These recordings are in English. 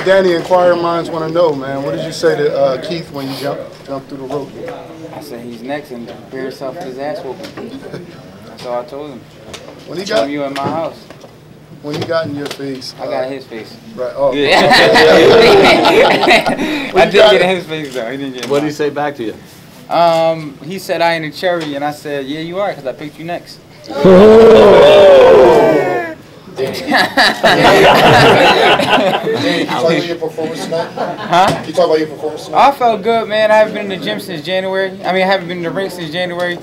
Danny, inquiring minds want to know, man. What did you say to Keith when you jumped through the rope? I said he's next and prepare yourself for his ass whooping. That's all I told him. When he got you in my house. When he got in your face, I got his face. Right. Oh. Yeah. I did get in his face though. He didn't get. What did he say back to you? He said I ain't a cherry, and I said, yeah, you are, because I picked you next. Danny, can you talk about your performance tonight? Huh? Can you talk about your performance tonight? I felt good, man. I haven't been in the gym since January. I mean, I haven't been in the ring since January.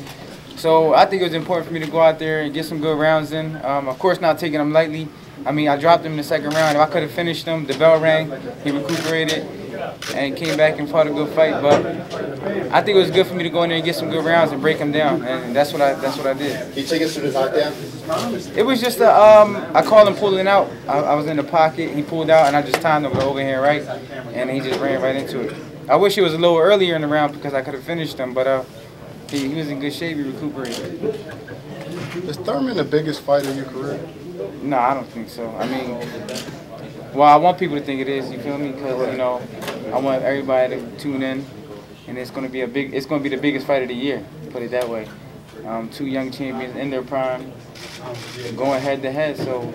So I think it was important for me to go out there and get some good rounds in. Of course, not taking them lightly. I mean, I dropped him in the second round. If I could have finished him, the bell rang. He recuperated and came back and fought a good fight. But I think it was good for me to go in there and get some good rounds and break him down. And that's what I did. Can you take us through the knockdown? It was just a, I called him pulling out. I was in the pocket. He pulled out, and I just timed him with the overhand right, and he just ran right into it. I wish it was a little earlier in the round because I could have finished him, but he was in good shape. He recuperated. Is Thurman the biggest fight of your career? No, I don't think so. I mean, well, I want people to think it is. You feel me? Because you know, I want everybody to tune in, and it's going to be it's going to be the biggest fight of the year. Put it that way. Two young champions in their prime, going head to head. So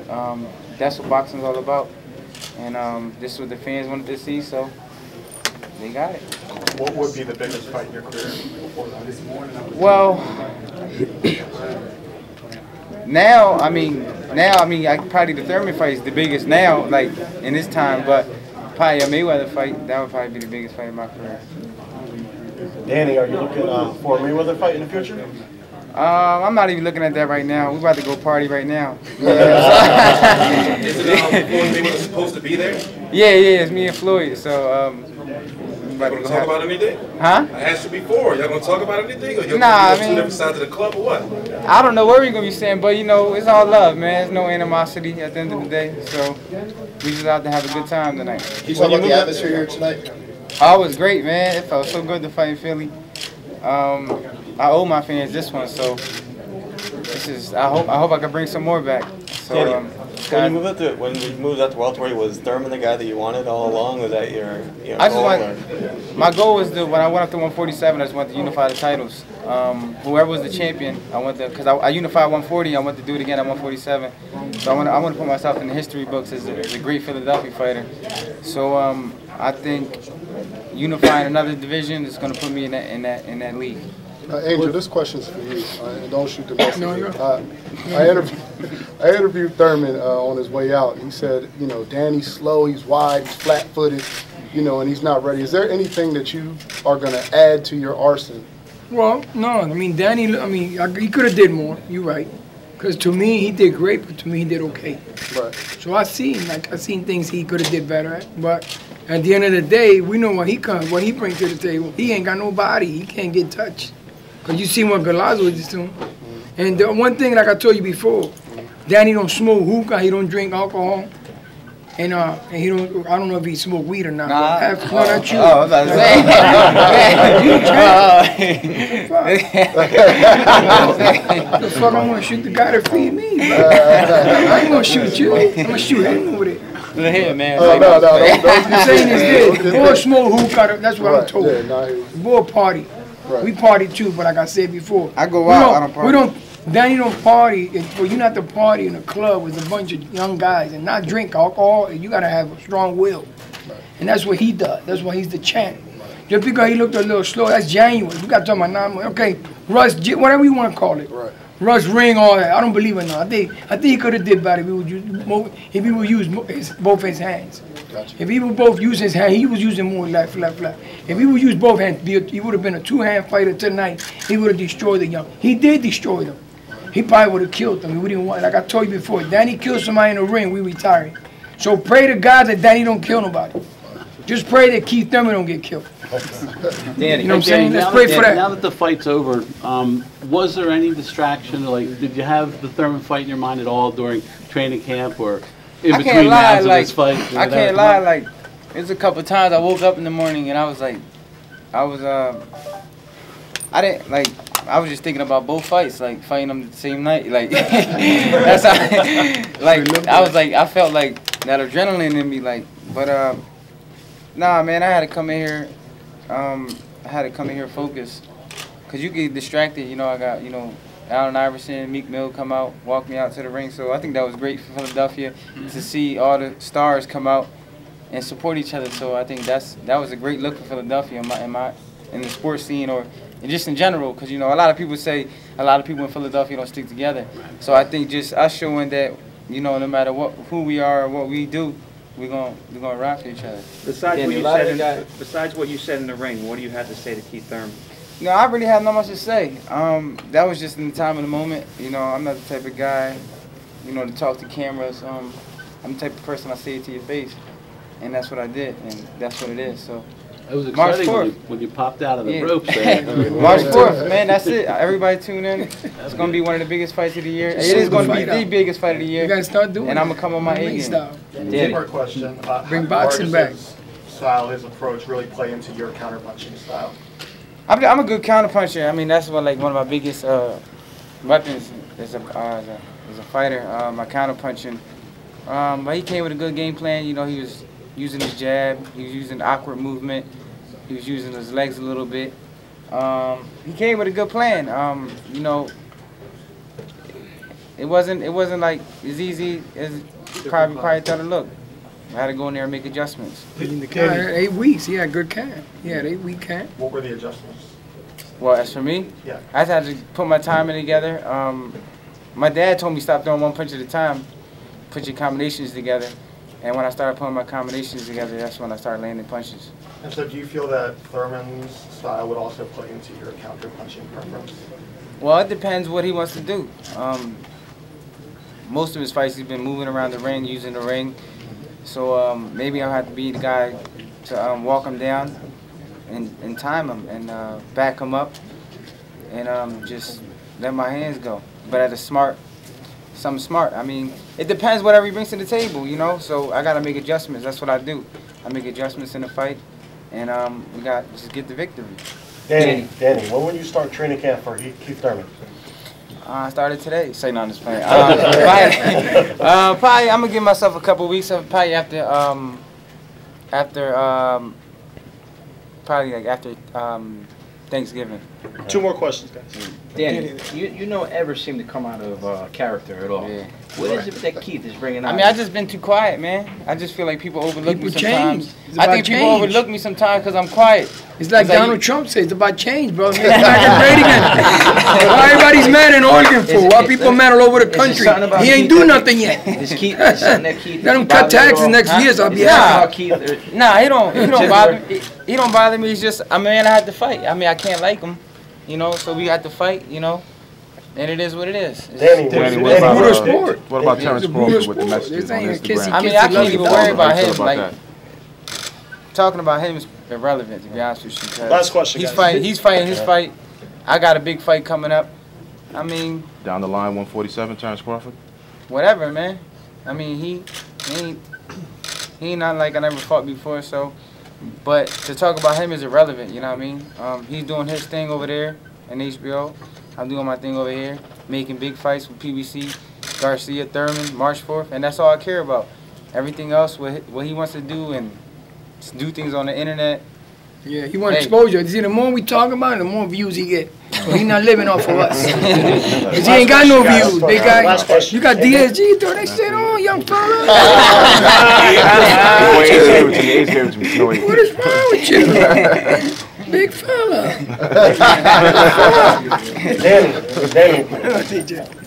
that's what boxing's all about, and this is what the fans wanted to see. So they got it. What would be the biggest fight in your career? Well, probably the Thurman fight is the biggest now, like in this time. But probably a Mayweather fight, that would probably be the biggest fight in my career. Danny, are you looking for a Mayweather fight in the future? I'm not even looking at that right now. We're about to go party right now. Yeah. Is it Floyd Mayweather supposed to be there? Yeah, it's me and Floyd. So Y'all gonna talk about anything? Huh? I asked you before. Y'all gonna talk about anything, or y'all gonna be on two different sides of the club, or what? I don't know what we're gonna be saying, but you know, it's all love, man. There's no animosity at the end of the day. So we just out to have a good time tonight. Can you talk about the atmosphere here tonight? Oh, it was great, man. It felt so good to fight in Philly. I owe my fans this one, so this is. I hope I can bring some more back. So when you moved out to welterweight, was Thurman the guy that you wanted all along? Was that your my goal was when I went up to 147, I just wanted to unify the titles. Whoever was the champion, I wanted to, because I unified 140, I wanted to do it again at 147. So I want to put myself in the history books as a great Philadelphia fighter. So I think unifying another division is going to put me in that league. Angel, this question's for you. Don't shoot the messenger. I interviewed Thurman on his way out. He said, you know, Danny's slow, he's wide, he's flat-footed, you know, and he's not ready. Is there anything that you are going to add to your arsenal? Well, no. I mean, Danny, he could have did more. You're right. Because to me, he did great, but to me, he did okay. Right. So I seen things he could have did better at. But at the end of the day, we know what he brings to the table. He ain't got no body. He can't get touched. Because you see what Galazzo is doing. And the one thing, like I told you before, Danny don't smoke hookah, he don't drink alcohol. And he don't. I don't know if he smoke weed or not. Nah. Not you. Oh, I was about to say. The fuck, I'm gonna shoot the guy that feed me. I ain't gonna shoot you. I'm gonna shoot him over there. Look here, man. No. I'm saying is this: boy smoke hookah. That's what I'm told. Boy party. Right. We party too, but like I said before, I go out. I don't party. Danny don't party. For you not to party in a club with a bunch of young guys and not drink alcohol, you gotta have a strong will. Right. And that's what he does. That's why he's the champ. Just because he looked a little slow, that's January. We got to talk about 9 months. Okay, Russ, whatever you want to call it. Right. Russ ring, all that. I don't believe it now. I think he could have did better if he would use both his hands. Gotcha. If he would both use his hand, he was using more like flat. If he would use both hands, he would have been a two-hand fighter tonight. He would have destroyed the young. He did destroy them. He probably would have killed them. We didn't want, like I told you before, Danny killed somebody in the ring, we retired. So pray to God that Danny don't kill nobody. Just pray that Keith Thurman don't get killed. Danny, you know what I'm saying? Let's pray for that. Now that the fight's over, was there any distraction? Like, did you have the Thurman fight in your mind at all during training camp or in between rounds of this fight? I can't lie. Like, there's a couple times I woke up in the morning and I was just thinking about both fights, like fighting them the same night. Like, that's how, like, I felt like that adrenaline in me. Like, but Nah, man, I had to come in here. I had to come in here focused, cause you get distracted. You know, I got Allen Iverson, Meek Mill come out, walk me out to the ring. So I think that was great for Philadelphia to see all the stars come out and support each other. So I think that was a great look for Philadelphia in the sports scene or just in general. Because a lot of people say a lot of people in Philadelphia don't stick together. So I think just us showing that no matter who we are or what we do, we're gonna rock for each other. Besides what you said in the ring, what do you have to say to Keith Thurman? I really have not much to say. That was just in the time of the moment. I'm not the type of guy, to talk to cameras. I'm the type of person I say it to your face, and that's what I did, and that's what it is. So. It was exciting when you popped out of the ropes there. March 4th, man, that's it. Everybody tune in. It's going to be one of the biggest fights of the year. It is going to be the biggest fight of the year. You got to start doing it. And I'm going to come on my A game. Two-part question. Bring boxing back. Style, his approach really play into your counterpunching style? I'm a good counterpuncher. I mean, that's one of my biggest weapons as a fighter, my counterpunching. But he came with a good game plan. He was using his jab. He was using awkward movement. He was using his legs a little bit. He came with a good plan. It wasn't like as easy as probably thought it looked. I had to go in there and make adjustments. 8 weeks. He had good camp. He had 8 week camp. What were the adjustments? Well, as for me, yeah, I had to put my timing together. My dad told me stop throwing one punch at a time. Put your combinations together. And when I started putting my combinations together, that's when I started landing punches. And so do you feel that Thurman's style would also play into your counter-punching preference? Well, it depends what he wants to do. Most of his fights, he's been moving around the ring, using the ring. So maybe I'll have to be the guy to walk him down and time him and back him up and just let my hands go. But at something smart. I mean, it depends whatever he brings to the table, So I gotta make adjustments. That's what I do. I make adjustments in the fight, and we got to just get the victory. Danny, when will you start training camp for Keith Thurman? I started today. Say no, I'm just playing. Probably I'm gonna give myself a couple weeks. Probably after Thanksgiving. 2 more questions, guys. Danny, you don't ever seem to come out of character at all. Yeah. What is it that Keith is bringing out? I mean, I just been too quiet, man. I just feel like people overlook me sometimes. I think people overlook me sometimes because I'm quiet. It's like Donald Trump says, it's about change, bro. It's back and great again. Why everybody's mad in Oregon for? Why people mad all over the country? He ain't do nothing yet. Let him cut taxes next year, so I'll be happy. Nah, he don't bother me. He don't bother me. It's just, I had to fight. I mean, I can't like him, so we had to fight, and it is what it is. Danny, what about Terrence Crawford with the messages on Instagram? I mean, I can't even worry about him. Like, talking about him is irrelevant, to be honest with you. Last question, He's fighting his fight. I got a big fight coming up. I mean, down the line, 147, Terrence Crawford. Whatever, man. I mean, he ain't not like I never fought before. So, but to talk about him is irrelevant. You know what I mean? He's doing his thing over there in HBO. I'm doing my thing over here, making big fights with PBC, Garcia, Thurman, March 4th, and that's all I care about. Everything else, what he wants to do and do things on the internet. Yeah, he wants exposure. See, the more we talk about it, the more views he get. So he's not living off of us. Because he ain't got no views, big guy. You got DSG, throw that shit on, young fella. What is wrong with you? Big fella.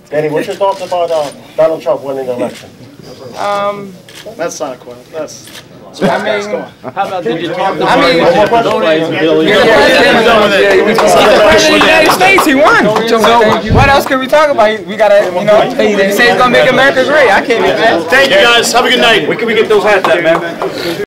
Danny, what's your thoughts about Donald Trump winning the election? That's not a question. That's. So how about did you talk to President of the United States, he won. So what else can we talk about? We gotta, they say he's gonna make America great. I can't make that. Thank you guys. Have a good night. Where can we get those hats at, man?